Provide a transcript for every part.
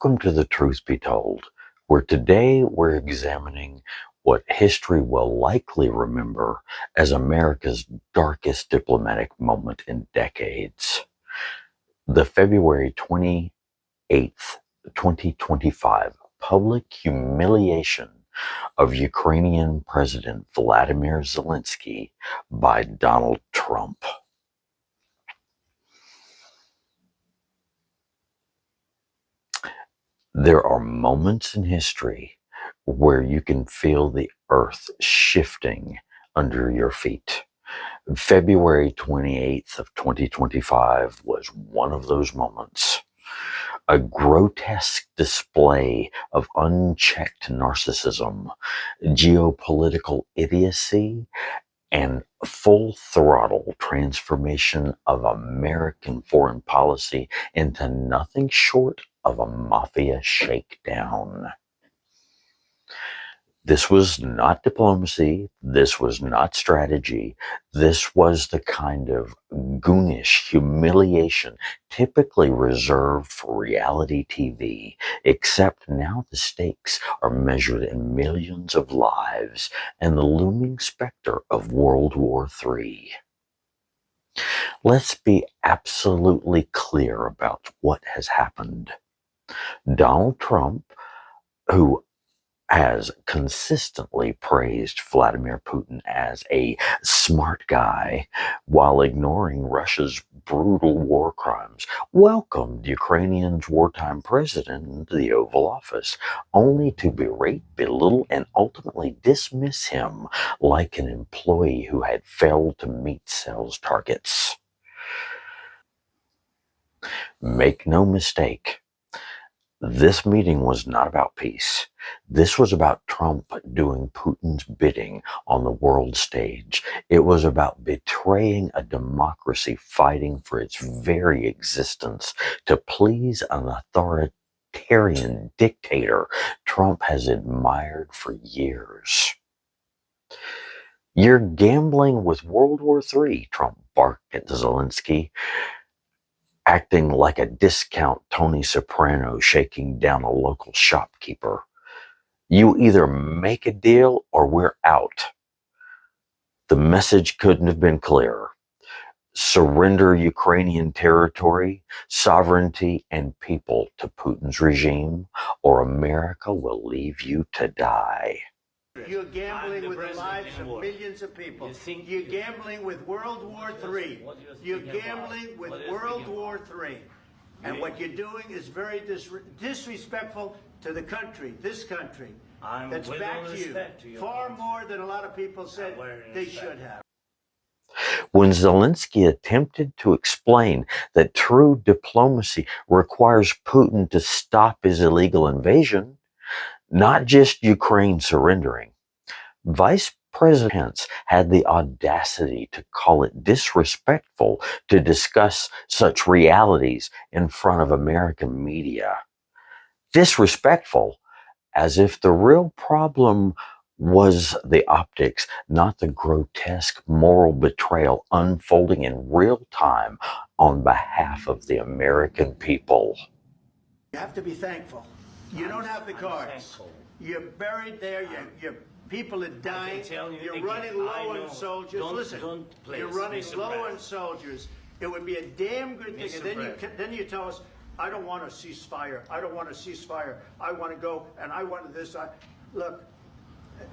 Welcome to The Truth Be Told, where today we're examining what history will likely remember as America's darkest diplomatic moment in decades. The February 28th, 2025 public humiliation of Ukrainian President Vladimir Zelenskyy by Donald Trump. There are moments in history where you can feel the earth shifting under your feet. February 28th of 2025 was one of those moments. A grotesque display of unchecked narcissism, geopolitical idiocy, and full throttle transformation of American foreign policy into nothing short of a mafia shakedown. This was not diplomacy. This was not strategy. This was the kind of goonish humiliation typically reserved for reality TV, except now the stakes are measured in millions of lives and the looming specter of World War III. Let's be absolutely clear about what has happened. Donald Trump, who has consistently praised Vladimir Putin as a smart guy while ignoring Russia's brutal war crimes, welcomed Ukrainian's wartime president into the Oval Office, only to berate, belittle, and ultimately dismiss him like an employee who had failed to meet sales targets. Make no mistake, this meeting was not about peace. This was about Trump doing Putin's bidding on the world stage. It was about betraying a democracy fighting for its very existence to please an authoritarian dictator Trump has admired for years. "You're gambling with World War III, Trump barked at Zelenskyy, acting like a discount Tony Soprano shaking down a local shopkeeper. "You either make a deal or we're out." The message couldn't have been clearer. Surrender Ukrainian territory, sovereignty, and people to Putin's regime, or America will leave you to die. You're gambling with the lives of millions of people. You're gambling with World War III. You're gambling with World War III. And what you're doing is very disrespectful to the country, this country, that's backed you far more than a lot of people said they should have. When Zelenskyy attempted to explain that true diplomacy requires Putin to stop his illegal invasion, not just Ukraine surrendering, Vice President Pence had the audacity to call it disrespectful to discuss such realities in front of American media. Disrespectful, as if the real problem was the optics, not the grotesque moral betrayal unfolding in real time on behalf of the American people. You have to be thankful. You don't have the cards. You're buried there. Your people are dying. You're running low on soldiers. Listen, you're running low on soldiers. It would be a damn good thing. And then you tell us, I don't want a ceasefire. I don't want a ceasefire. I want to go and I want this. Look,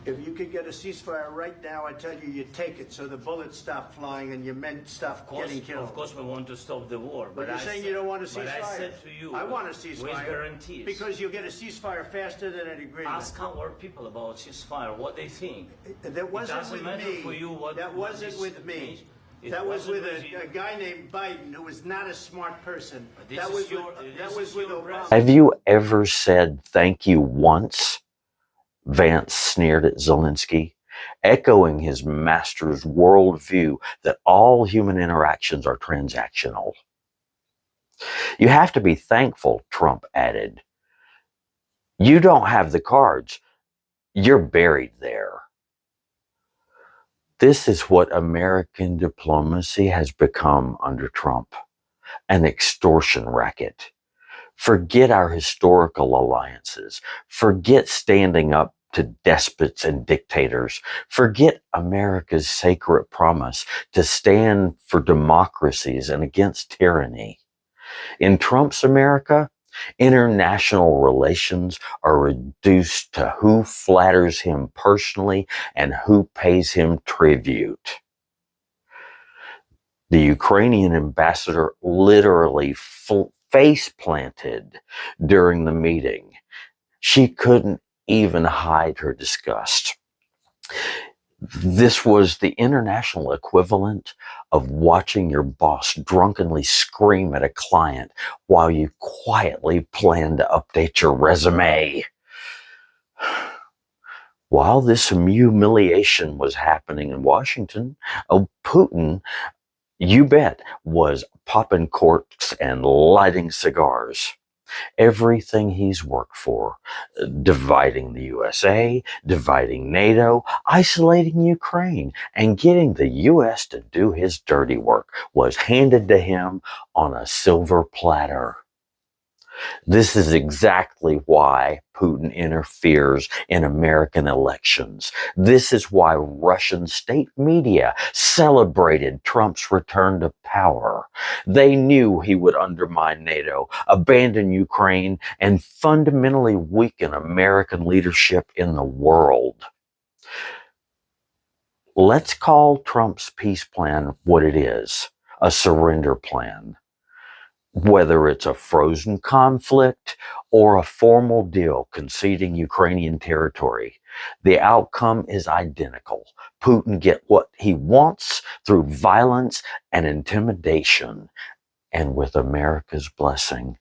if you could get a ceasefire right now, I tell you, you take it so the bullets stop flying and your men stop getting killed. Of course, we want to stop the war. But you're saying you don't want a ceasefire. But I said to you, I want a ceasefire. With guarantees. Because you'll get a ceasefire faster than an agreement. Ask our people about ceasefire, what they think. That wasn't with me. For you what that wasn't with me. That was with a guy named Biden who was not a smart person. That was with Obama. Have you ever said thank you once? Vance sneered at Zelenskyy, echoing his master's worldview that all human interactions are transactional. "You have to be thankful," Trump added. "You don't have the cards. You're buried there." This is what American diplomacy has become under Trump, an extortion racket. Forget our historical alliances. Forget standing up to despots and dictators. Forget America's sacred promise to stand for democracies and against tyranny. In Trump's America, international relations are reduced to who flatters him personally and who pays him tribute. The Ukrainian ambassador literally face planted during the meeting. She couldn't even hide her disgust. This was the international equivalent of watching your boss drunkenly scream at a client while you quietly plan to update your resume. While this humiliation was happening in Washington, Putin, you bet, was popping corks and lighting cigars. Everything he's worked for, dividing the USA, dividing NATO, isolating Ukraine, and getting the US to do his dirty work, was handed to him on a silver platter. This is exactly why Putin interferes in American elections. This is why Russian state media celebrated Trump's return to power. They knew he would undermine NATO, abandon Ukraine, and fundamentally weaken American leadership in the world. Let's call Trump's peace plan what it is, a surrender plan. Whether it's a frozen conflict or a formal deal conceding Ukrainian territory, the outcome is identical. Putin gets what he wants through violence and intimidation, and with America's blessing.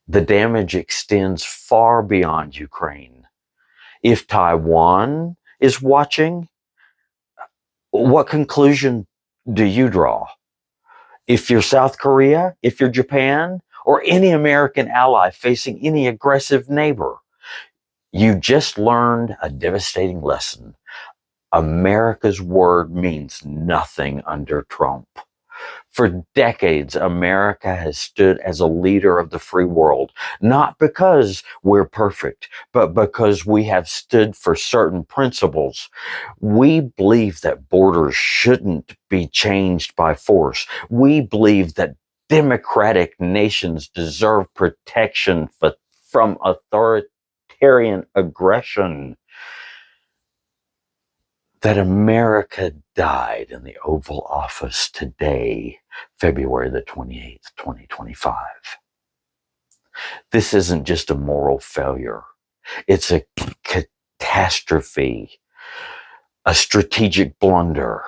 The damage extends far beyond Ukraine. If Taiwan is watching, what conclusion do you draw? If you're South Korea, if you're Japan, or any American ally facing any aggressive neighbor, you just learned a devastating lesson. America's word means nothing under Trump. For decades, America has stood as a leader of the free world, not because we're perfect, but because we have stood for certain principles. We believe that borders shouldn't be changed by force. We believe that democratic nations deserve protection from authoritarian aggression. That America died in the Oval Office today, February the 28th, 2025. This isn't just a moral failure. It's a catastrophe, a strategic blunder.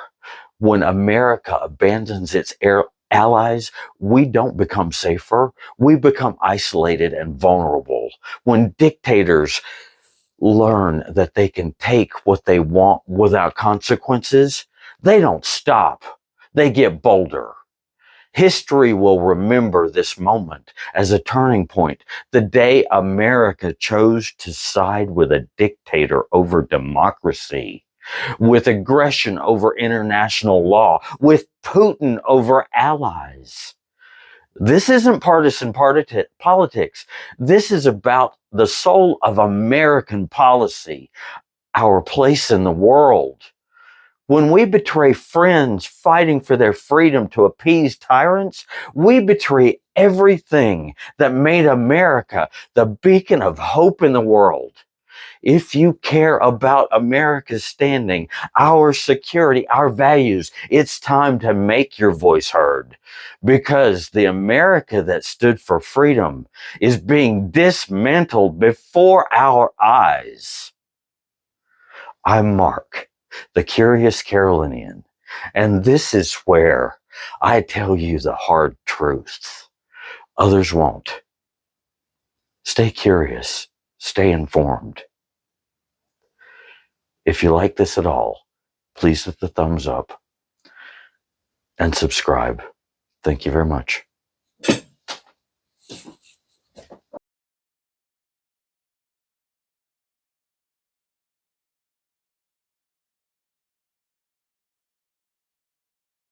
When America abandons its allies, we don't become safer. We become isolated and vulnerable. When dictators learn that they can take what they want without consequences, they don't stop. They get bolder. History will remember this moment as a turning point, the day America chose to side with a dictator over democracy, with aggression over international law, with Putin over allies. This isn't partisan politics. This is about the soul of American policy, our place in the world. When we betray friends fighting for their freedom to appease tyrants, we betray everything that made America the beacon of hope in the world. If you care about America's standing, our security, our values, it's time to make your voice heard, because the America that stood for freedom is being dismantled before our eyes. I'm Mark, the Curious Carolinian, and this is where I tell you the hard truths. Others won't. Stay curious, stay informed. If you like this at all, please hit the thumbs up and subscribe. Thank you very much.